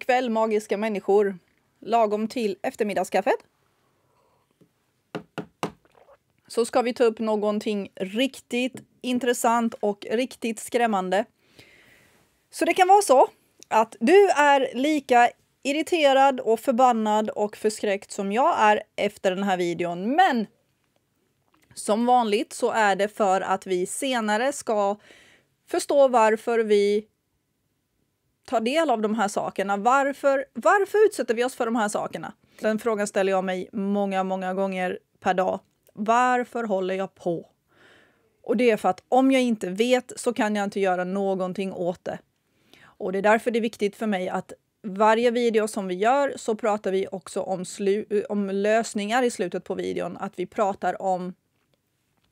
God kväll magiska människor. Lagom till eftermiddagskaffet så ska vi ta upp någonting riktigt intressant och riktigt skrämmande. Så det kan vara så att du är lika irriterad och förbannad och förskräckt som jag är efter den här videon. Men som vanligt så är det för att vi senare ska förstå varför vi tar del av de här sakerna. Varför utsätter vi oss för de här sakerna? Den frågan ställer jag mig många gånger per dag. Varför håller jag på? Och det är för att om jag inte vet så kan jag inte göra någonting åt det. Och det är därför det är viktigt för mig att varje video som vi gör så pratar vi också om lösningar i slutet på videon. Att vi pratar om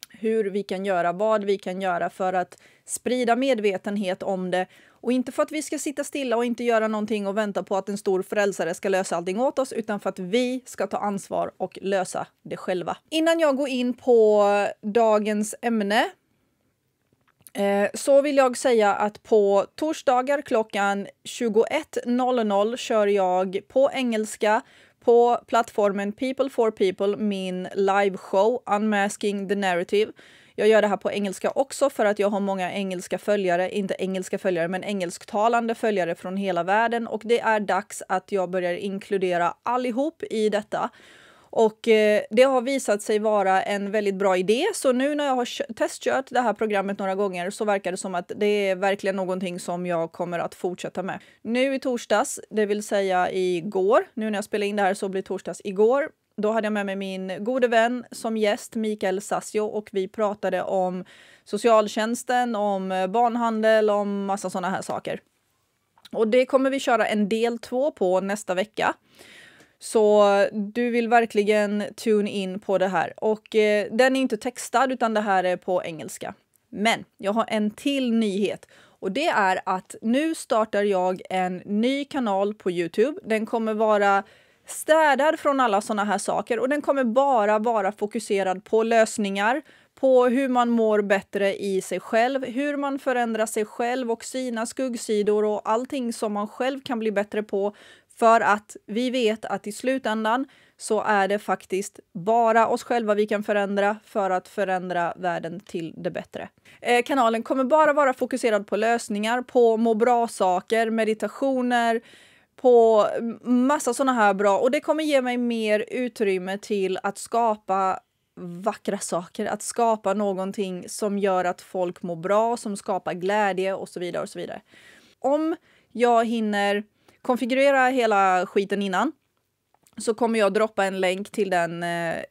hur vi kan göra, vad vi kan göra för att sprida medvetenhet om det. Och inte för att vi ska sitta stilla och inte göra någonting och vänta på att en stor frälsare ska lösa allting åt oss, utan för att vi ska ta ansvar och lösa det själva. Innan jag går in på dagens ämne så vill jag säga att på torsdagar klockan 21:00 kör jag på engelska på plattformen People for People min liveshow Unmasking the Narrative. Jag gör det här på engelska också för att jag har många engelska följare, inte engelska följare men engelsktalande följare från hela världen, och det är dags att jag börjar inkludera allihop i detta. Och det har visat sig vara en väldigt bra idé, så nu när jag har testkört det här programmet några gånger så verkar det som att det är verkligen någonting som jag kommer att fortsätta med. Nu i torsdags, det vill säga igår, nu när jag spelar in det här så blir torsdags igår, då hade jag med mig min gode vän som gäst, Mikael Sassio, och vi pratade om socialtjänsten, om barnhandel, om massa sådana här saker. Och det kommer vi köra en del 2 på nästa vecka. Så du vill verkligen tune in på det här. Och den är inte textad utan det här är på engelska. Men jag har en till nyhet. Och det är att nu startar jag en ny kanal på YouTube. Den kommer vara städad från alla sådana här saker. Och den kommer bara vara fokuserad på lösningar. På hur man mår bättre i sig själv. Hur man förändrar sig själv och sina skuggsidor och allting som man själv kan bli bättre på. För att vi vet att i slutändan så är det faktiskt bara oss själva vi kan förändra för att förändra världen till det bättre. Kanalen kommer bara vara fokuserad på lösningar, på må bra-saker, meditationer, på massa sådana här bra. Och det kommer ge mig mer utrymme till att skapa vackra saker, att skapa någonting som gör att folk mår bra, som skapar glädje och så vidare och så vidare. Om jag hinner konfigurera hela skiten innan så kommer jag droppa en länk till den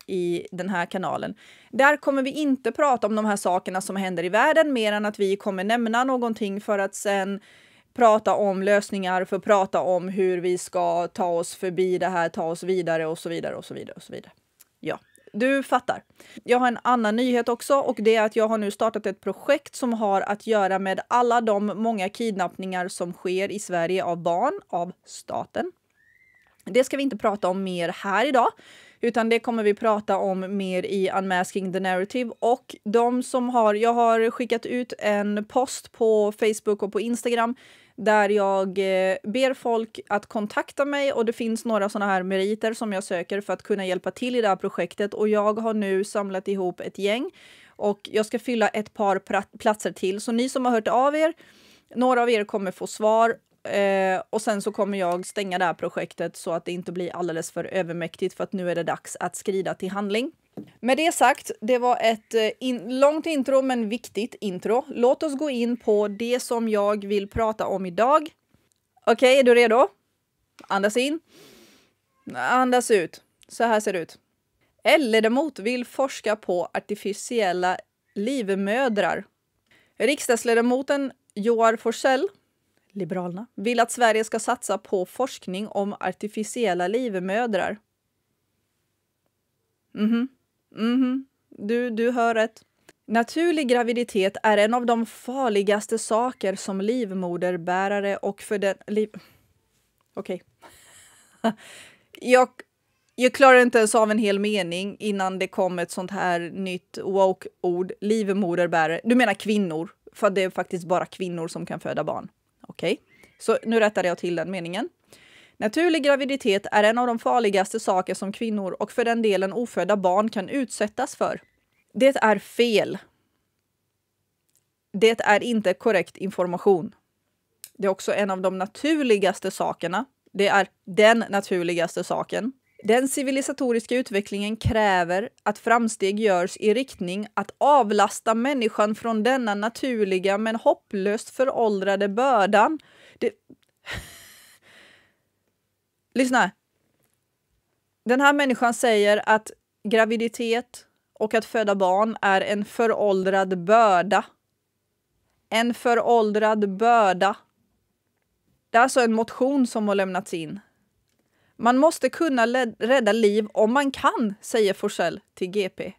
i den här kanalen. Där kommer vi inte prata om de här sakerna som händer i världen mer än att vi kommer nämna någonting för att sen prata om lösningar, för att prata om hur vi ska ta oss förbi det här, ta oss vidare och så vidare och så vidare och så vidare. Ja, du fattar. Jag har en annan nyhet också, och det är att jag har nu startat ett projekt som har att göra med alla de många kidnappningar som sker i Sverige av barn av staten. Det ska vi inte prata om mer här idag, utan det kommer vi prata om mer i Unmasking the Narrative. Och jag har skickat ut en post på Facebook och på Instagram där jag ber folk att kontakta mig, och det finns några sådana här meriter som jag söker för att kunna hjälpa till i det här projektet. Och jag har nu samlat ihop ett gäng och jag ska fylla ett par platser till. Så ni som har hört av er, några av er kommer få svar och sen så kommer jag stänga det här projektet så att det inte blir alldeles för övermäktigt, för att nu är det dags att skrida till handling. Med det sagt, det var ett långt intro men viktigt intro. Låt oss gå in på det som jag vill prata om idag. Okej, är du redo? Andas in. Andas ut. Så här ser det ut. L-ledamot vill forska på artificiella livmödrar. Riksdagsledamoten Joar Forssell, Liberalerna, vill att Sverige ska satsa på forskning om artificiella livmödrar. Du hör rätt. Naturlig graviditet är en av de farligaste saker som livmoderbärare och för den... Okej. Jag klarar inte ens av en hel mening innan det kom ett sånt här nytt woke-ord. Livmoderbärare. Du menar kvinnor. För det är faktiskt bara kvinnor som kan föda barn. Okej. Så nu rättade jag till den meningen. Naturlig graviditet är en av de farligaste saker som kvinnor och för den delen ofödda barn kan utsättas för. Det är fel. Det är inte korrekt information. Det är också en av de naturligaste sakerna. Det är den naturligaste saken. Den civilisatoriska utvecklingen kräver att framsteg görs i riktning att avlasta människan från denna naturliga men hopplöst föråldrade bördan. Lyssna. Den här människan säger att graviditet och att föda barn är en föråldrad börda. En föråldrad börda. Det är alltså en motion som har lämnats in. Man måste kunna rädda liv om man kan, säger Forsell till GP.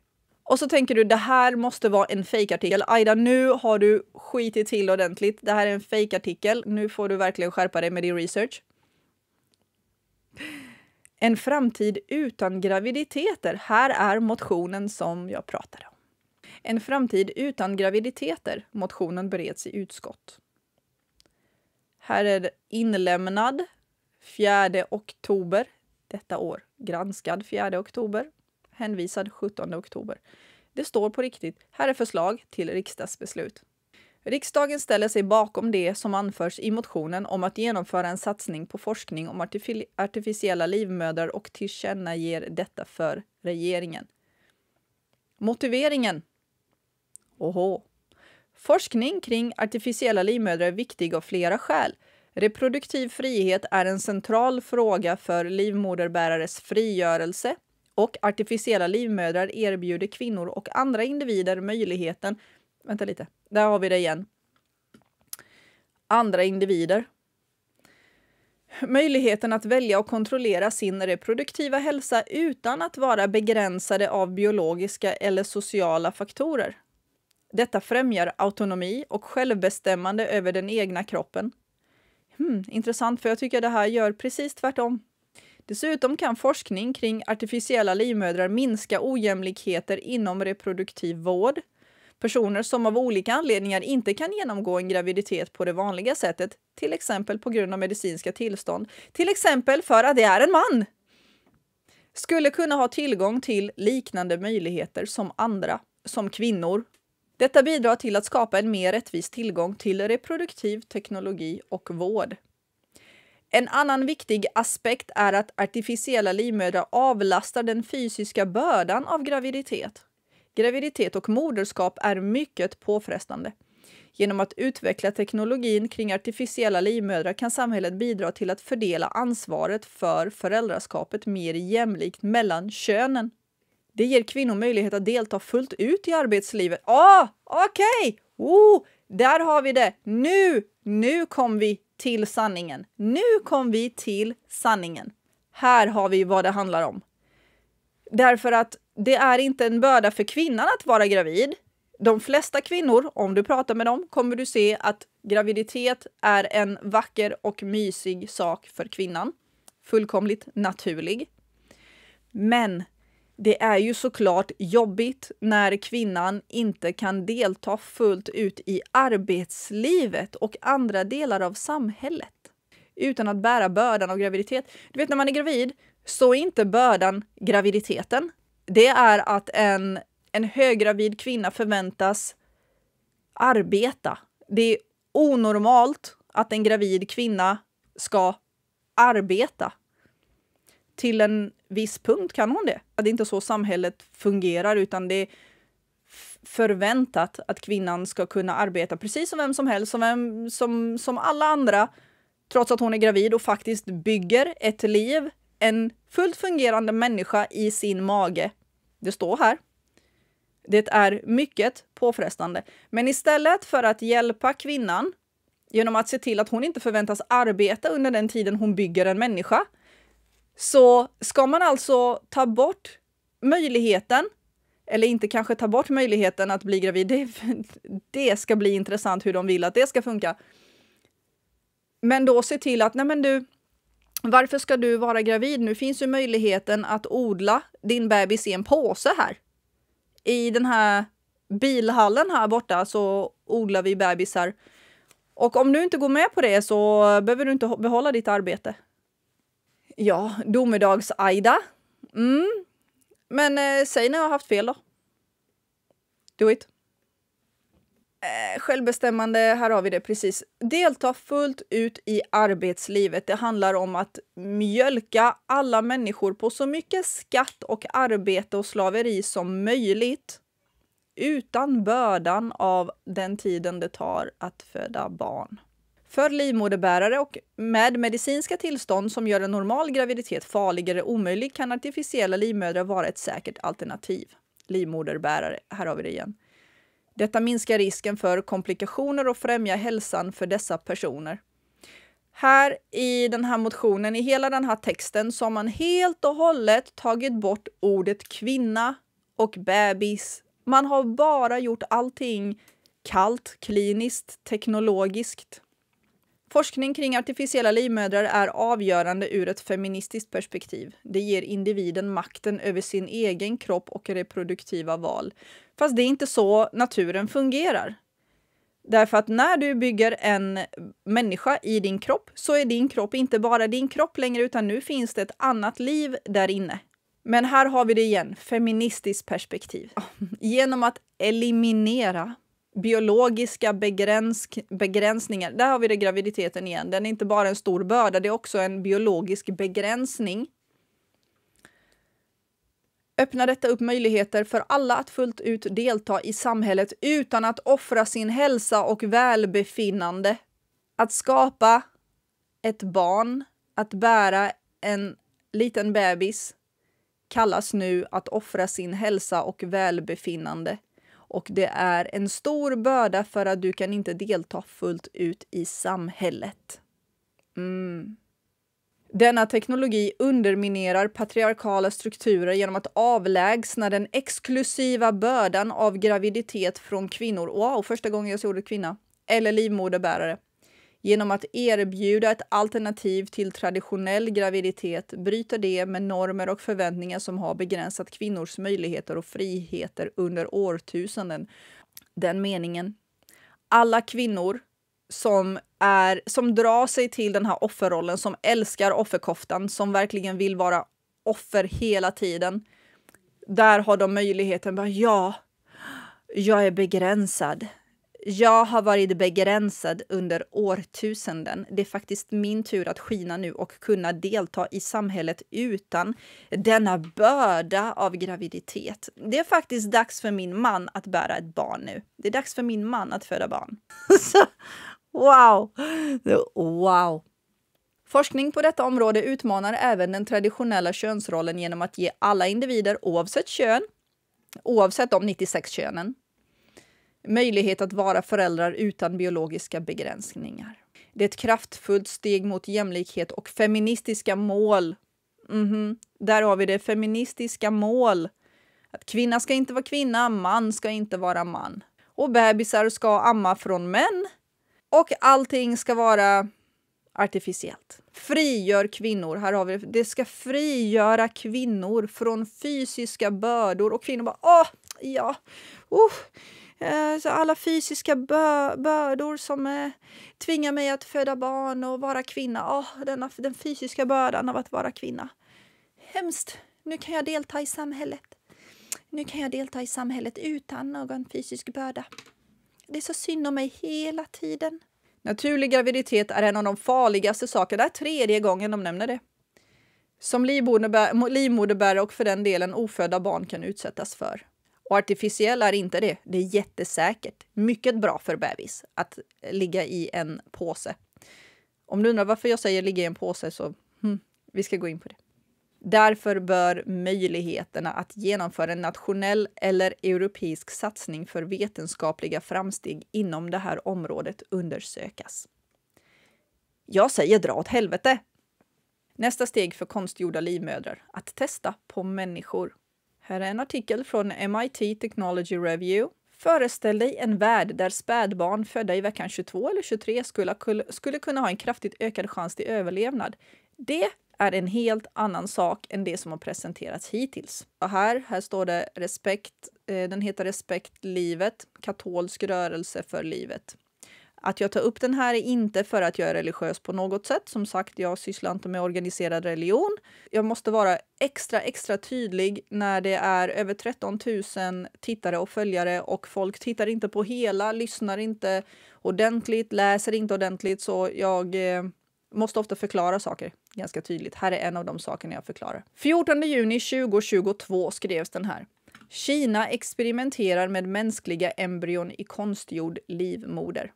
Och så tänker du, det här måste vara en fejkartikel. Aida, nu har du skitit till ordentligt. Det här är en fejkartikel. Nu får du verkligen skärpa dig med din research. En framtid utan graviditeter. Här är motionen som jag pratade om. En framtid utan graviditeter. Motionen bereds i utskott. Här är det inlämnad 4 oktober detta år. Granskad 4 oktober. Hänvisad 17 oktober. Det står på riktigt. Här är förslag till riksdagsbeslut. Riksdagen ställer sig bakom det som anförs i motionen om att genomföra en satsning på forskning om artificiella livmödrar och tillkännager detta för regeringen. Motiveringen. Forskning kring artificiella livmödrar är viktig av flera skäl. Reproduktiv frihet är en central fråga för livmoderbärares frigörelse och artificiella livmödrar erbjuder kvinnor och andra individer möjligheten. Vänta lite, där har vi det igen. Andra individer. Möjligheten att välja och kontrollera sin reproduktiva hälsa utan att vara begränsade av biologiska eller sociala faktorer. Detta främjar autonomi och självbestämmande över den egna kroppen. Intressant, för jag tycker det här gör precis tvärtom. Dessutom kan forskning kring artificiella livmödrar minska ojämlikheter inom reproduktiv vård. Personer som av olika anledningar inte kan genomgå en graviditet på det vanliga sättet, till exempel på grund av medicinska tillstånd, till exempel för att det är en man, skulle kunna ha tillgång till liknande möjligheter som andra, som kvinnor. Detta bidrar till att skapa en mer rättvis tillgång till reproduktiv teknologi och vård. En annan viktig aspekt är att artificiella livmödrar avlastar den fysiska bördan av graviditet. Graviditet och moderskap är mycket påfrestande. Genom att utveckla teknologin kring artificiella livmödrar kan samhället bidra till att fördela ansvaret för föräldraskapet mer jämlikt mellan könen. Det ger kvinnor möjlighet att delta fullt ut i arbetslivet. Okej! Där har vi det. Nu kom vi till sanningen. Här har vi vad det handlar om. Därför att det är inte en börda för kvinnan att vara gravid. De flesta kvinnor, om du pratar med dem, kommer du se att graviditet är en vacker och mysig sak för kvinnan. Fullkomligt naturlig. Men det är ju såklart jobbigt när kvinnan inte kan delta fullt ut i arbetslivet och andra delar av samhället utan att bära bördan av graviditet. Du vet, när man är gravid så är inte bördan graviditeten. Det är att en höggravid kvinna förväntas arbeta. Det är onormalt att en gravid kvinna ska arbeta. Till en viss punkt kan hon det. Det är inte så samhället fungerar, utan det är förväntat att kvinnan ska kunna arbeta precis som vem som helst, som alla andra, trots att hon är gravid och faktiskt bygger ett liv, en fullt fungerande människa i sin mage. Det står här. Det är mycket påfrestande. Men istället för att hjälpa kvinnan genom att se till att hon inte förväntas arbeta under den tiden hon bygger en människa, så ska man alltså ta bort möjligheten, eller inte kanske ta bort möjligheten att bli gravid. Det ska bli intressant hur de vill att det ska funka. Men då se till att, varför ska du vara gravid? Nu finns ju möjligheten att odla din bebis i en påse här. I den här bilhallen här borta så odlar vi bebisar. Och om du inte går med på det så behöver du inte behålla ditt arbete. Ja, domedags-Aida. Men säg när jag har haft fel då. Do it. Självbestämmande, här har vi det precis. Delta fullt ut i arbetslivet. Det handlar om att mjölka alla människor på så mycket skatt och arbete och slaveri som möjligt. Utan bördan av den tiden det tar att föda barn. För livmoderbärare och med medicinska tillstånd som gör en normal graviditet farlig eller omöjlig kan artificiella livmödrar vara ett säkert alternativ. Livmoderbärare, här har vi det igen. Detta minskar risken för komplikationer och främjar hälsan för dessa personer. Här i den här motionen, i hela den här texten, så har man helt och hållet tagit bort ordet kvinna och bebis. Man har bara gjort allting kallt, kliniskt, teknologiskt. Forskning kring artificiella livmödrar är avgörande ur ett feministiskt perspektiv. Det ger individen makten över sin egen kropp och reproduktiva val. Fast det är inte så naturen fungerar. Därför att när du bygger en människa i din kropp så är din kropp inte bara din kropp längre, utan nu finns det ett annat liv där inne. Men här har vi det igen, feministiskt perspektiv. Genom att eliminera biologiska begränsningar. Där har vi det, graviditeten igen. Den är inte bara en stor börda, det är också en biologisk begränsning. Öppnar detta upp möjligheter för alla att fullt ut delta i samhället utan att offra sin hälsa och välbefinnande. Att skapa ett barn, att bära en liten bebis, kallas nu att offra sin hälsa och välbefinnande. Och det är en stor börda för att du kan inte delta fullt ut i samhället. Denna teknologi underminerar patriarkala strukturer genom att avlägsna den exklusiva bördan av graviditet från kvinnor. Wow, första gången jag såg ordet kvinna. Eller livmoderbärare. Genom att erbjuda ett alternativ till traditionell graviditet bryter det med normer och förväntningar som har begränsat kvinnors möjligheter och friheter under årtusenden. Den meningen. Alla kvinnor som drar sig till den här offerrollen, som älskar offerkoftan, som verkligen vill vara offer hela tiden. Där har de möjligheten. Ja, jag är begränsad. Jag har varit begränsad under årtusenden. Det är faktiskt min tur att skina nu och kunna delta i samhället utan denna börda av graviditet. Det är faktiskt dags för min man att bära ett barn nu. Det är dags för min man att föda barn. Wow! Forskning på detta område utmanar även den traditionella könsrollen genom att ge alla individer oavsett kön, oavsett de 96 könen, möjlighet att vara föräldrar utan biologiska begränsningar. Det är ett kraftfullt steg mot jämlikhet och feministiska mål. Där har vi det, feministiska mål. Att kvinna ska inte vara kvinna, man ska inte vara man. Och bebisar ska amma från män. Och allting ska vara artificiellt. Frigör kvinnor, här har vi det. Det ska frigöra kvinnor från fysiska bördor. Och kvinnor bara, så alla fysiska bördor som tvingar mig att föda barn och vara kvinna. Den fysiska bördan av att vara kvinna. Hemskt. Nu kan jag delta i samhället. Nu kan jag delta i samhället utan någon fysisk börda. Det är så synd om mig hela tiden. Naturlig graviditet är en av de farligaste sakerna. Det är 3:e gången de nämner det. Som livmoderbärare och för den delen ofödda barn kan utsättas för. Och artificiell är inte det. Det är jättesäkert. Mycket bra för bebis att ligga i en påse. Om du undrar varför jag säger ligga i en påse så vi ska gå in på det. Därför bör möjligheterna att genomföra en nationell eller europeisk satsning för vetenskapliga framsteg inom det här området undersökas. Jag säger dra åt helvete! Nästa steg för konstgjorda livmödrar, att testa på människor. Här är en artikel från MIT Technology Review. Föreställ dig en värld där spädbarn födda i veckan 22 eller 23 skulle kunna ha en kraftigt ökad chans till överlevnad. Det är en helt annan sak än det som har presenterats hittills. Och här står det respekt, den heter Respekt livet, katolsk rörelse för livet. Att jag tar upp den här är inte för att jag är religiös på något sätt. Som sagt, jag sysslar inte med organiserad religion. Jag måste vara extra tydlig när det är över 13 000 tittare och följare och folk tittar inte på hela, lyssnar inte ordentligt, läser inte ordentligt. Så jag måste ofta förklara saker ganska tydligt. Här är en av de sakerna jag förklarar. 14 juni 2022 skrevs den här. Kina experimenterar med mänskliga embryon i konstgjord livmoder.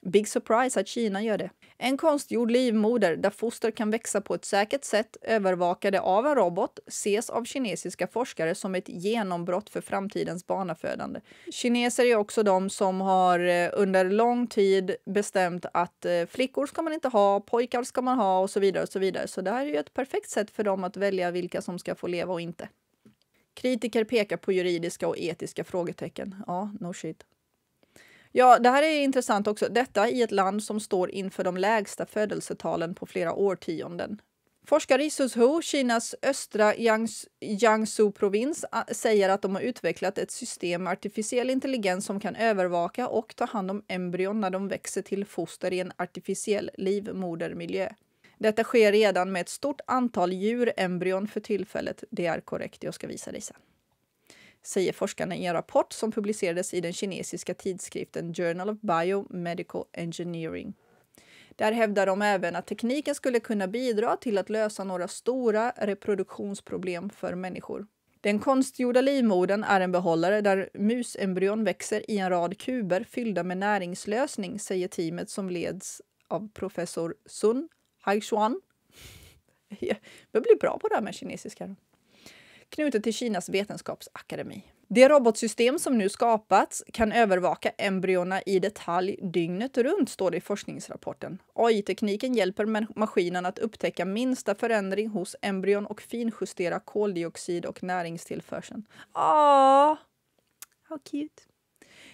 Big surprise att Kina gör det. En konstgjord livmoder där foster kan växa på ett säkert sätt övervakade av en robot ses av kinesiska forskare som ett genombrott för framtidens barnafödande. Kineser är också de som har under lång tid bestämt att flickor ska man inte ha, pojkar ska man ha och så vidare och så vidare. Så det här är ju ett perfekt sätt för dem att välja vilka som ska få leva och inte. Kritiker pekar på juridiska och etiska frågetecken. Ja, no shit. Ja, det här är intressant också. Detta i ett land som står inför de lägsta födelsetalen på flera årtionden. Forskare i Suzhou, Kinas östra Jiangsu-provins, säger att de har utvecklat ett system med artificiell intelligens som kan övervaka och ta hand om embryon när de växer till foster i en artificiell livmodermiljö. Detta sker redan med ett stort antal djurembryon för tillfället. Det är korrekt, jag ska visa dig sen. Säger forskarna i en rapport som publicerades i den kinesiska tidskriften Journal of Biomedical Engineering. Där hävdar de även att tekniken skulle kunna bidra till att lösa några stora reproduktionsproblem för människor. Den konstgjorda livmodern är en behållare där musembryon växer i en rad kuber fyllda med näringslösning, säger teamet som leds av professor Sun Haixuan. Jag blir bra på det här med kinesiska. Knutet till Kinas vetenskapsakademi. Det robotsystem som nu skapats kan övervaka embryona i detalj dygnet runt, står det i forskningsrapporten. AI-tekniken hjälper maskinen att upptäcka minsta förändring hos embryon och finjustera koldioxid och näringstillförseln. How cute!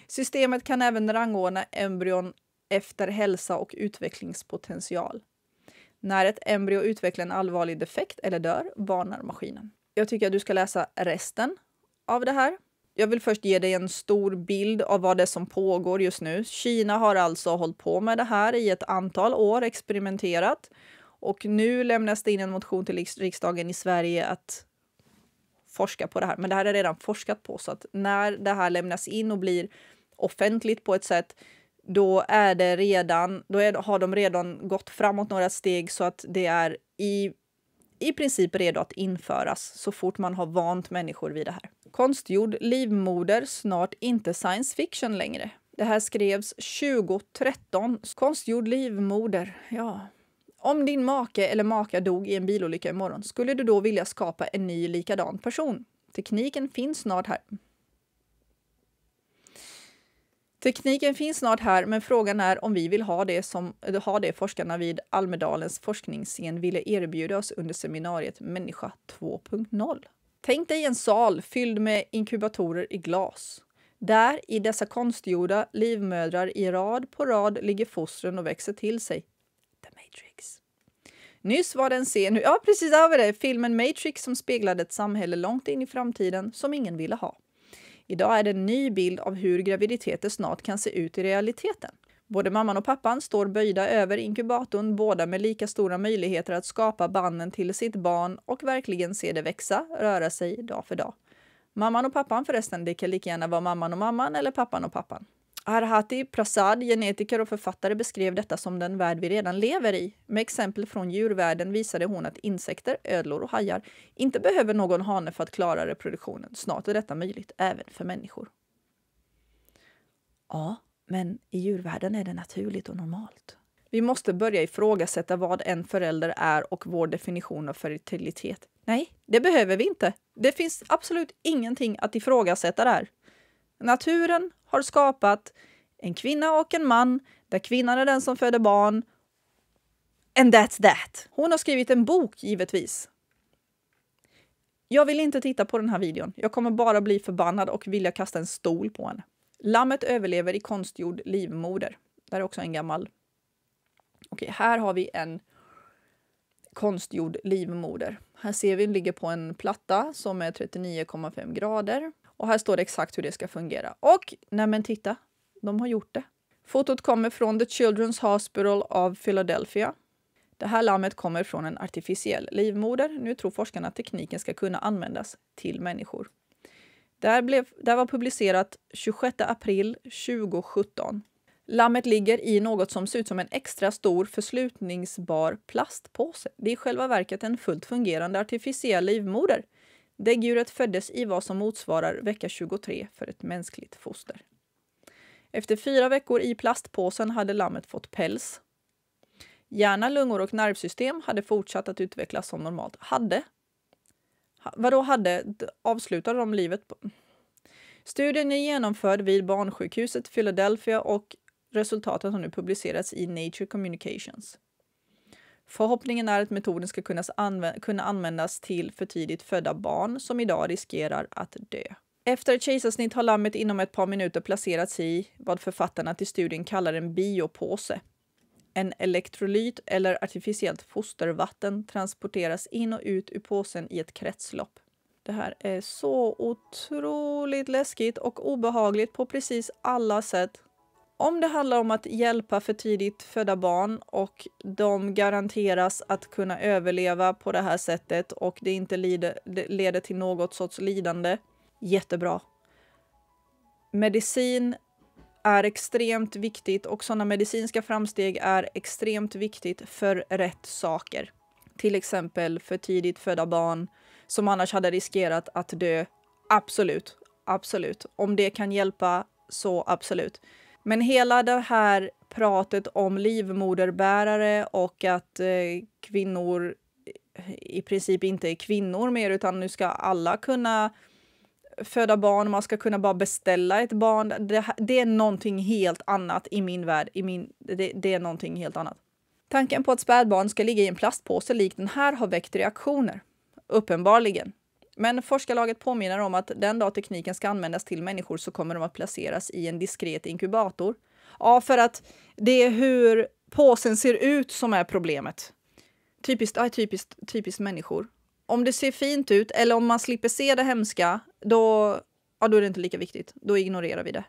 Systemet kan även rangordna embryon efter hälsa och utvecklingspotential. När ett embryo utvecklar en allvarlig defekt eller dör, varnar maskinen. Jag tycker att du ska läsa resten av det här. Jag vill först ge dig en stor bild av vad det är som pågår just nu. Kina har alltså hållit på med det här i ett antal år, experimenterat. Och nu lämnas det in en motion till riksdagen i Sverige att forska på det här. Men det här är redan forskat på, så att när det här lämnas in och blir offentligt på ett sätt, då har de redan gått framåt några steg så att det är i princip redo att införas så fort man har vant människor vid det här. Konstgjord livmoder, snart inte science fiction längre. Det här skrevs 2013. Konstgjord livmoder, ja. Om din make eller maka dog i en bilolycka imorgon, skulle du då vilja skapa en ny likadan person? Tekniken finns snart här, men frågan är om vi vill ha det forskarna vid Almedalens forskningsscen ville erbjuda oss under seminariet Människa 2.0. Tänk dig en sal fylld med inkubatorer i glas. Där i dessa konstgjorda livmödrar i rad på rad ligger fostren och växer till sig. The Matrix. Nyss var det en scen, precis över det, filmen Matrix som speglade ett samhälle långt in i framtiden som ingen ville ha. Idag är det en ny bild av hur graviditeter snart kan se ut i realiteten. Både mamman och pappan står böjda över inkubatorn, båda med lika stora möjligheter att skapa banden till sitt barn och verkligen se det växa, röra sig dag för dag. Mamman och pappan förresten, det kan lika gärna vara mamman och mamman eller pappan och pappan. Arhati Prasad, genetiker och författare, beskrev detta som den värld vi redan lever i. Med exempel från djurvärlden visade hon att insekter, ödlor och hajar inte behöver någon hane för att klara reproduktionen. Snart är detta möjligt även för människor. Ja, men i djurvärlden är det naturligt och normalt. Vi måste börja ifrågasätta vad en förälder är och vår definition av fertilitet. Nej, det behöver vi inte. Det finns absolut ingenting att ifrågasätta där. Naturen har skapat en kvinna och en man, där kvinnan är den som föder barn. And that's that. Hon har skrivit en bok, givetvis. Jag vill inte titta på den här videon. Jag kommer bara bli förbannad och vilja kasta en stol på henne. Lammet överlever i konstgjord livmoder. Det är också en gammal. Okej, här har vi en konstgjord livmoder. Här ser vi den ligger på en platta som är 39,5 grader. Och här står det exakt hur det ska fungera. Och, nej men titta, de har gjort det. Fotot kommer från The Children's Hospital of Philadelphia. Det här lammet kommer från en artificiell livmoder. Nu tror forskarna att tekniken ska kunna användas till människor. Det var publicerat 26 april 2017. Lammet ligger i något som ser ut som en extra stor förslutningsbar plastpåse. Det är i själva verket en fullt fungerande artificiell livmoder. Däggdjuret föddes i vad som motsvarar vecka 23 för ett mänskligt foster. Efter 4 veckor i plastpåsen hade lammet fått päls. Hjärna, lungor och nervsystem hade fortsatt att utvecklas som normalt. Avslutade de livet på? Studien är genomförd vid barnsjukhuset Philadelphia och resultatet har nu publicerats i Nature Communications. Förhoppningen är att metoden ska kunna användas till för tidigt födda barn som idag riskerar att dö. Efter ett kejsarsnitt har lammet inom ett par minuter placerats i vad författarna till studien kallar en biopåse. En elektrolyt eller artificiellt fostervatten transporteras in och ut ur påsen i ett kretslopp. Det här är så otroligt läskigt och obehagligt på precis alla sätt. Om det handlar om att hjälpa för tidigt födda barn och de garanteras att kunna överleva på det här sättet och det inte leder till något sorts lidande, jättebra. Medicin är extremt viktigt och sådana medicinska framsteg är extremt viktigt för rätt saker. Till exempel för tidigt födda barn som annars hade riskerat att dö. Absolut, absolut. Om det kan hjälpa så absolut. Men hela det här pratet om livmoderbärare och att kvinnor i princip inte är kvinnor mer utan nu ska alla kunna föda barn, man ska kunna bara beställa ett barn. Det är någonting helt annat i min värld. Det är någonting helt annat. Tanken på att spädbarn ska ligga i en plastpåse likt den här har väckt reaktioner. Uppenbarligen. Men forskarlaget påminner om att den dag tekniken ska användas till människor så kommer de att placeras i en diskret inkubator. Ja, för att det är hur påsen ser ut som är problemet. Typiskt människor. Om det ser fint ut eller om man slipper se det hemska, då är det inte lika viktigt. Då ignorerar vi det.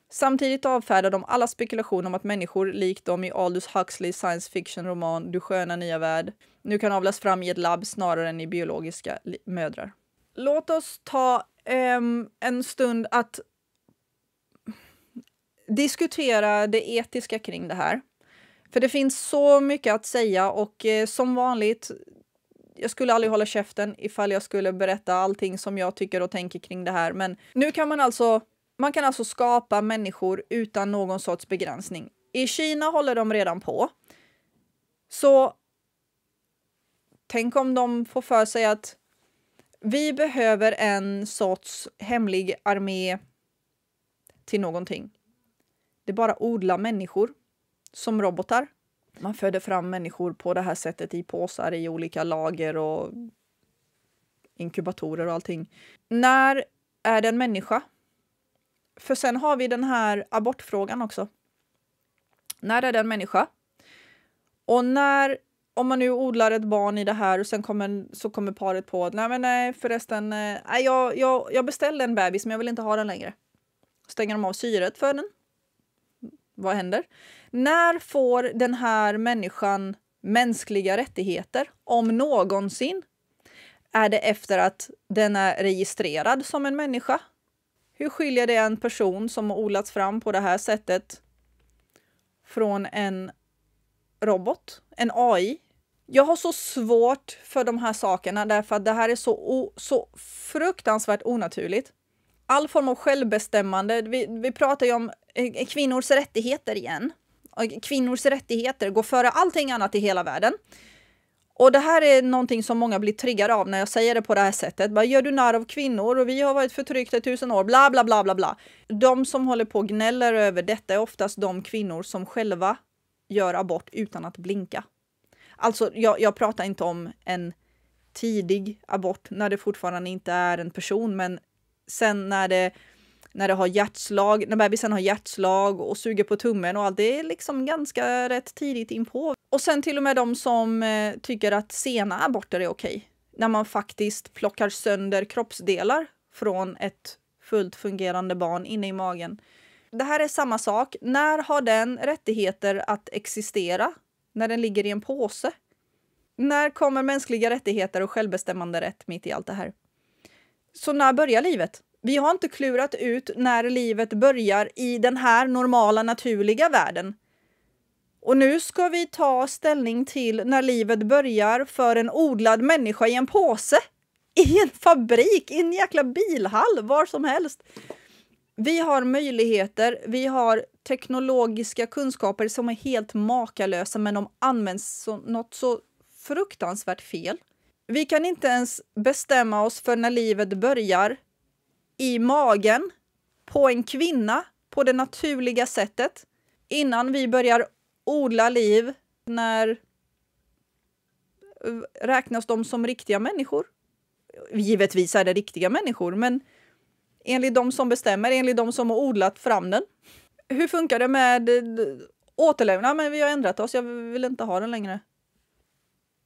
Samtidigt avfärdar de alla spekulationer om att människor likt dem i Aldous Huxleys science fiction-roman Du sköna nya värld nu kan avlas fram i ett labb snarare än i biologiska mödrar. Låt oss ta en stund att diskutera det etiska kring det här. För det finns så mycket att säga och som vanligt, jag skulle aldrig hålla käften ifall jag skulle berätta allting som jag tycker och tänker kring det här. Men nu kan man kan alltså skapa människor utan någon sorts begränsning. I Kina håller de redan på. Så tänk om de får för sig att vi behöver en sorts hemlig armé till någonting. Det är bara odla människor som robotar. Man föder fram människor på det här sättet i påsar i olika lager och inkubatorer och allting. När är det en människa? För sen har vi den här abortfrågan också. När är det en människa? Och om man nu odlar ett barn i det här och sen kommer paret på att nej förresten, jag beställde en bebis men jag vill inte ha den längre. Stänger de av syret för den? Vad händer? När får den här människan mänskliga rättigheter? Om någonsin? Är det efter att den är registrerad som en människa? Hur skiljer det en person som har odlats fram på det här sättet från en robot, en AI? Jag har så svårt för de här sakerna därför att det här är så fruktansvärt onaturligt. All form av självbestämmande, vi pratar ju om kvinnors rättigheter igen. Och kvinnors rättigheter går före allting annat i hela världen. Och det här är någonting som många blir triggade av när jag säger det på det här sättet. Bara, gör du narr av kvinnor och vi har varit förtryckta i 1000 år, bla bla bla bla bla. De som håller på och gnäller över detta är oftast de kvinnor som själva gör abort utan att blinka. Alltså jag pratar inte om en tidig abort när det fortfarande inte är en person, men sen när det har hjärtslag, när bebisen har hjärtslag och suger på tummen och allt, det är liksom ganska rätt tidigt inpå. Och sen till och med de som tycker att sena aborter är okej. När man faktiskt plockar sönder kroppsdelar från ett fullt fungerande barn inne i magen. det här är samma sak. När har den rättigheter att existera? När den ligger i en påse? När kommer mänskliga rättigheter och självbestämmande rätt mitt i allt det här? Så när börjar livet? Vi har inte klurat ut när livet börjar i den här normala, naturliga världen. Och nu ska vi ta ställning till när livet börjar för en odlad människa i en påse. I en fabrik, i en jäkla bilhall, var som helst. Vi har möjligheter, vi har teknologiska kunskaper som är helt makalösa, men de används något så fruktansvärt fel. Vi kan inte ens bestämma oss för när livet börjar i magen på en kvinna på det naturliga sättet innan vi börjar odla liv. När räknas de som riktiga människor? Givetvis är det riktiga människor, men enligt de som bestämmer, enligt de som har odlat fram den. Hur funkar det med återlämna? Men vi har ändrat oss, jag vill inte ha den längre.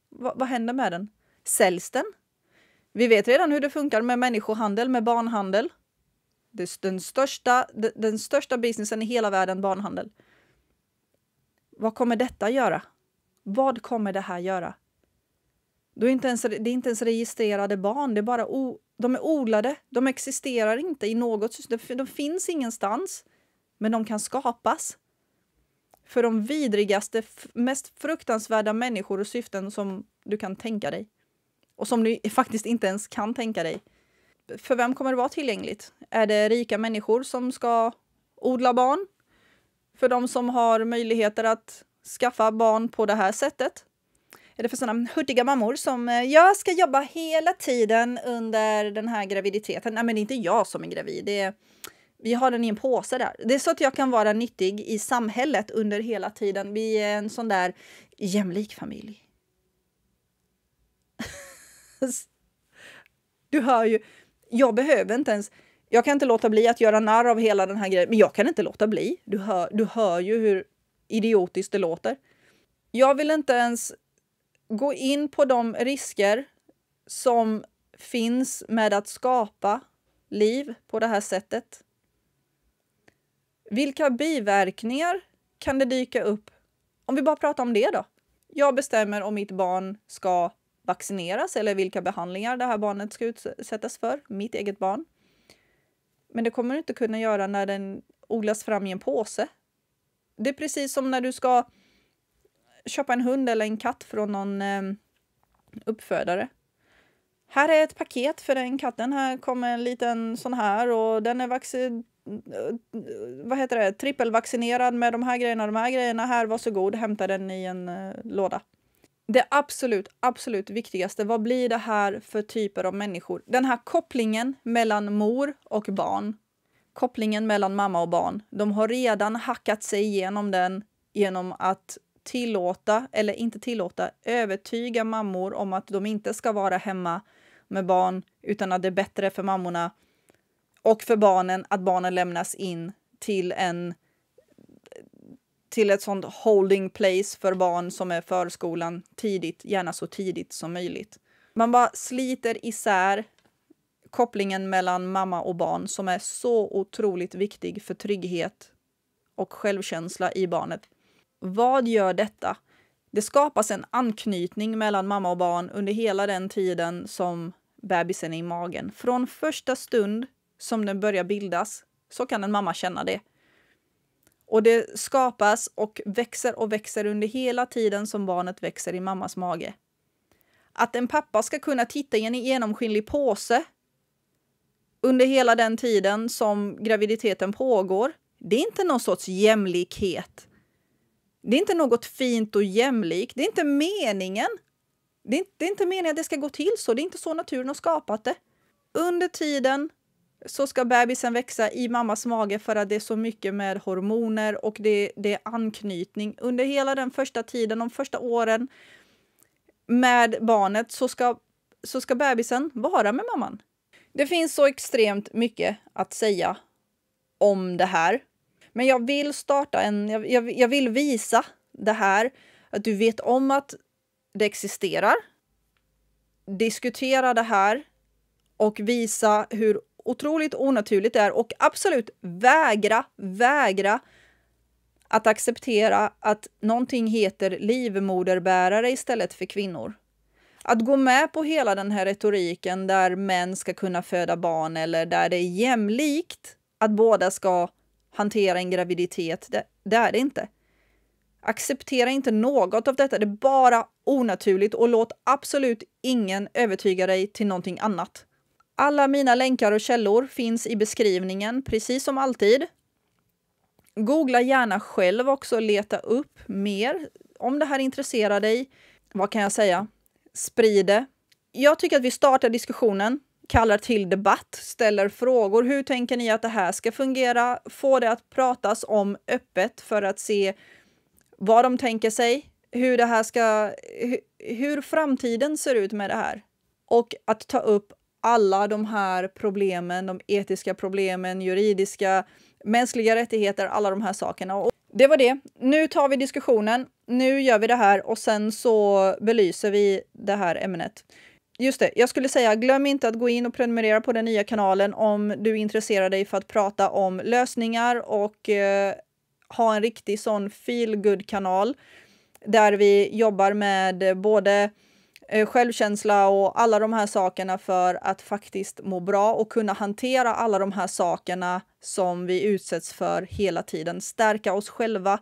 Vad händer med den? Säljs den? Vi vet redan hur det funkar med människohandel, med barnhandel. Det är den största businessen i hela världen, barnhandel. Vad kommer detta göra? Vad kommer det här göra? Det är inte ens registrerade barn, det är bara de är odlade. De existerar inte i något system. De finns ingenstans, men de kan skapas. För de vidrigaste, mest fruktansvärda människor och syften som du kan tänka dig. Och som du faktiskt inte ens kan tänka dig. För vem kommer det vara tillgängligt? Är det rika människor som ska odla barn? För de som har möjligheter att skaffa barn på det här sättet? Är det för sådana hurtiga mammor som jag ska jobba hela tiden under den här graviditeten? Nej, men det är inte jag som är gravid. Vi har den i en påse där. Det är så att jag kan vara nyttig i samhället under hela tiden. Vi är en sån där jämlik familj. Du hör ju, jag behöver inte ens, jag kan inte låta bli att göra narr av hela den här grejen, men jag kan inte låta bli. Du hör ju hur idiotiskt det låter. Jag vill inte ens gå in på de risker som finns med att skapa liv på det här sättet. Vilka biverkningar kan det dyka upp? Om vi bara pratar om det då. Jag bestämmer om mitt barn ska vaccineras eller vilka behandlingar det här barnet ska utsättas för. Mitt eget barn. Men det kommer du inte kunna göra när den odlas fram i en påse. Det är precis som när du ska köpa en hund eller en katt från någon uppfödare. Här är ett paket för den katten. Här kommer en liten sån här och den är trippelvaccinerad med de här grejerna. Här, varsågod, hämta den i en låda. Det absolut viktigaste, vad blir det här för typer av människor? Den här kopplingen mellan mor och barn, kopplingen mellan mamma och barn, de har redan hackat sig igenom den genom att övertyga mammor om att de inte ska vara hemma med barn, utan att det är bättre för mammorna och för barnen att barnen lämnas in till ett sånt holding place för barn som är förskolan tidigt, gärna så tidigt som möjligt. Man bara sliter isär kopplingen mellan mamma och barn som är så otroligt viktig för trygghet och självkänsla i barnet. Vad gör detta? Det skapas en anknytning mellan mamma och barn under hela den tiden som bebisen är i magen. Från första stund som den börjar bildas så kan en mamma känna det. Och det skapas och växer under hela tiden som barnet växer i mammas mage. Att en pappa ska kunna titta i en genomskinlig påse under hela den tiden som graviditeten pågår, det är inte någon sorts jämlikhet. Det är inte något fint och jämlikt. Det är inte meningen. Det är inte meningen att det ska gå till så. Det är inte så naturen har skapat det. Under tiden så ska bebisen växa i mammas mage för att det är så mycket med hormoner och det är anknytning. Under hela den första tiden, de första åren med barnet så ska bebisen vara med mamman. Det finns så extremt mycket att säga om det här. Men jag vill jag vill visa det här, att du vet om att det existerar. Diskutera det här och visa hur otroligt onaturligt det är och absolut vägra att acceptera att någonting heter livmoderbärare istället för kvinnor. Att gå med på hela den här retoriken där män ska kunna föda barn eller där det är jämlikt att båda ska hantera en graviditet, det är det inte. Acceptera inte något av detta, det är bara onaturligt och låt absolut ingen övertyga dig till någonting annat. Alla mina länkar och källor finns i beskrivningen, precis som alltid. Googla gärna själv också, leta upp mer om det här intresserar dig. Vad kan jag säga? Sprid det. Jag tycker att vi startar diskussionen, kallar till debatt, ställer frågor. Hur tänker ni att det här ska fungera? Få det att pratas om öppet för att se vad de tänker sig, hur framtiden ser ut med det här. Och att ta upp alla de här problemen, de etiska problemen, juridiska, mänskliga rättigheter, alla de här sakerna. Och det var det. Nu tar vi diskussionen. Nu gör vi det här och sen så belyser vi det här ämnet. Just det, jag skulle säga glöm inte att gå in och prenumerera på den nya kanalen om du är intresserad dig för att prata om lösningar och ha en riktig sån feel-good-kanal där vi jobbar med både självkänsla och alla de här sakerna för att faktiskt må bra och kunna hantera alla de här sakerna som vi utsätts för hela tiden. Stärka oss själva.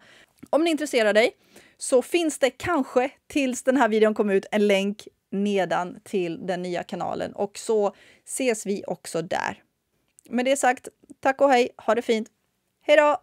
Om ni intresserar dig så finns det kanske tills den här videon kommer ut en länk nedan till den nya kanalen och så ses vi också där. Med det sagt, tack och hej, ha det fint. Hej då!